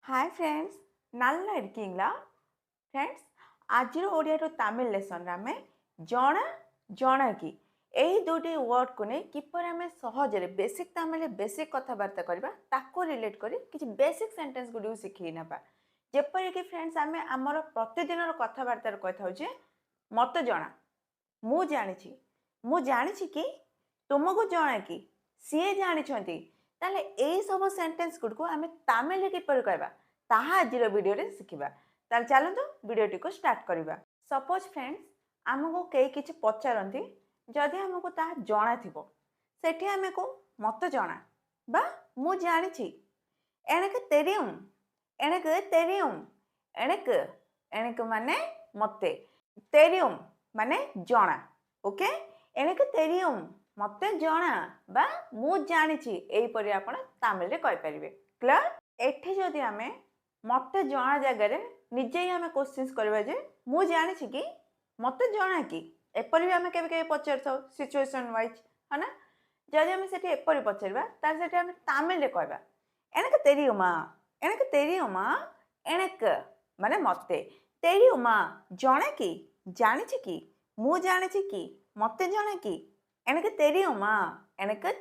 Hi friends नाला इरकिंगला friends आज Odia Tamil lesson आम जना जना कि यही दुटी वर्ड को नहीं किपर आम सहजरे बेसिक तमिल बेसिक कथबार्ता करवा ताको रिलेट करी किसी बेसिक सेंटेंस गुडी शिखी ना जेपरिक फ्रेंड्स आम आमर प्रतिदिन कथबार्ता कही मत जना मु जानी कि तुमको जना कि सी जानी ताले यही सब सेंटेंस गुड को आम तमिल किपर कहवा ताहा आज वीडियो रे शिखिबा। ताल चलतो वीडियो टी को स्टार्ट करवा। सपोज फ्रेंड्स आमको कई किछि पचारती जदि आमको ताहा जना थिबो सेठी आमे को मत जना बा मु जानिछि एणके तेरियम एणके माने मते तेरियम माने जना ओके एणके तेरियम मते जना बा मु जानिछि एई परि आपण तमिल रे कहि परिबे। क्लियर एठी जदि आमे मत जना जगह निजे ही आम क्वेश्चन करवा जे मु जानी कि मत जना कि एपरी भी आम के पचार था सिचुएशन वाइज है ना जदि आम से एपरी पचारा तार से तमिल रे कहवा एणके तेरियुमा एणक माने मते तेरियुमा जना कि जानी कि मु जानी कि मते जना कि एणके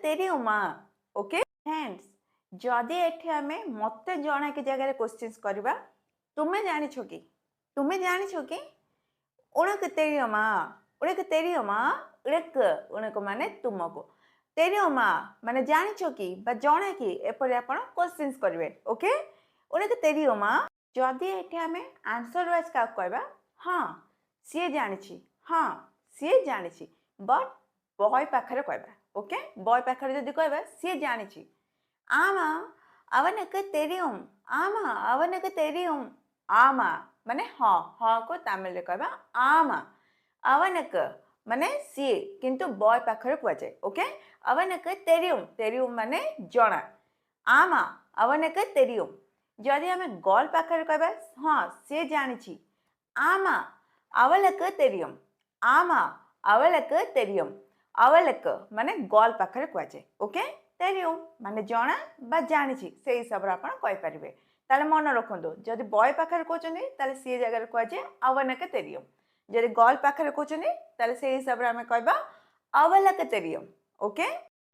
तेरियुमा ओके फ्रेंड्स जदि एठी आमे मते जना कि जगह क्वेश्चन करवा तुम्हें जानी कि उणक तेरियुमा उणक माने तुमको तेरियुमा माने जानी कि बा जना कि एपरि आपण क्वेश्चन करेंगे ओके उणक तेरियुमा जदि एठी आमे आंसर वाइज का कहबा हाँ सी जानी बट बॉय पाखरे कहबा ओके बॉय पाखरे जदि कहबा सी जानी आमा அவனுக்கு தெரியும் அவனுக்கு தெரியும் आमा माने हाँ हाँ को तमिल रे कहबा आमा அவனுக்கு माने सी किंतु बॉय पाखरे कुआ जाए ओके அவனுக்கு தெரியும் माने जना आमा அவனுக்கு தெரியும் जदि हमें गर्ल पाखरे कहबा हाँ से जानी आमा அவளுக்கு தெரியும் आमा அவளுக்கு தெரியும் அவளுக்கு माने गर्ल पाखरे कुआ जाए ओके तेरियम माने जना बा जानी से हिसाब से आप कहींपारे ताले मन रखु जदि बॉय पाखे कहते सी जगह कहुए अवनके तेरियम जदि गर्ल पाखे कहते से हिसाब से आम कह अवलके तेरियम ओके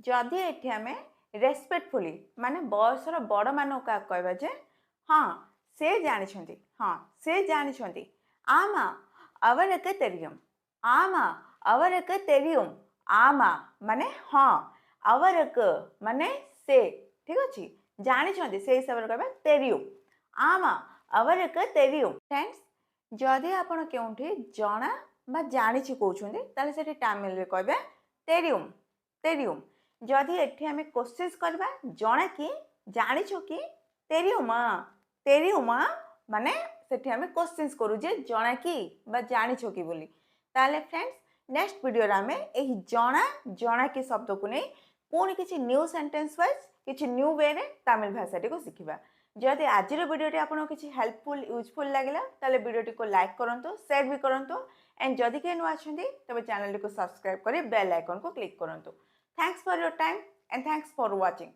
जदि ये आम रेस्पेक्टफुली माने बयसर बड़ मान क्या कहवा जे हाँ से जानी आमा अवलके तेरियम आमा माने हाँ अवरक माने से ठीक अच्छे जानी से हिसाब से कहबा तेरियम आमा अवरक तेरियम फ्रेंड्स जदि आपण केउठी जना बा जानी कहते से तमिल रे कहबे तेरियम जदि एठी आमे क्वेश्चंस करबा जना कि जानी कि तेरियमा माने सेठी आमे क्वेश्चंस करू जे जना कि बा जानी कि बोली ताले फ्रेंड्स नेक्स्ट वीडियो रे आमे एही जना कि शब्द को नहीं पुणी किसी न्यू सेंटेंस वाइज किसी न्यू वे रे तमिल भाषा को शिखा जदि आज वीडियो आपको किसी हेल्पफुल यूजफुल लगे ताले वीडियो को लाइक करूँ शेयर भी करूँ एंड जदि कहीं नुआ तेज चैनल को सब्सक्राइब कर बेल आइकन को क्लिक करूँ thanks for your time and thanks for watching.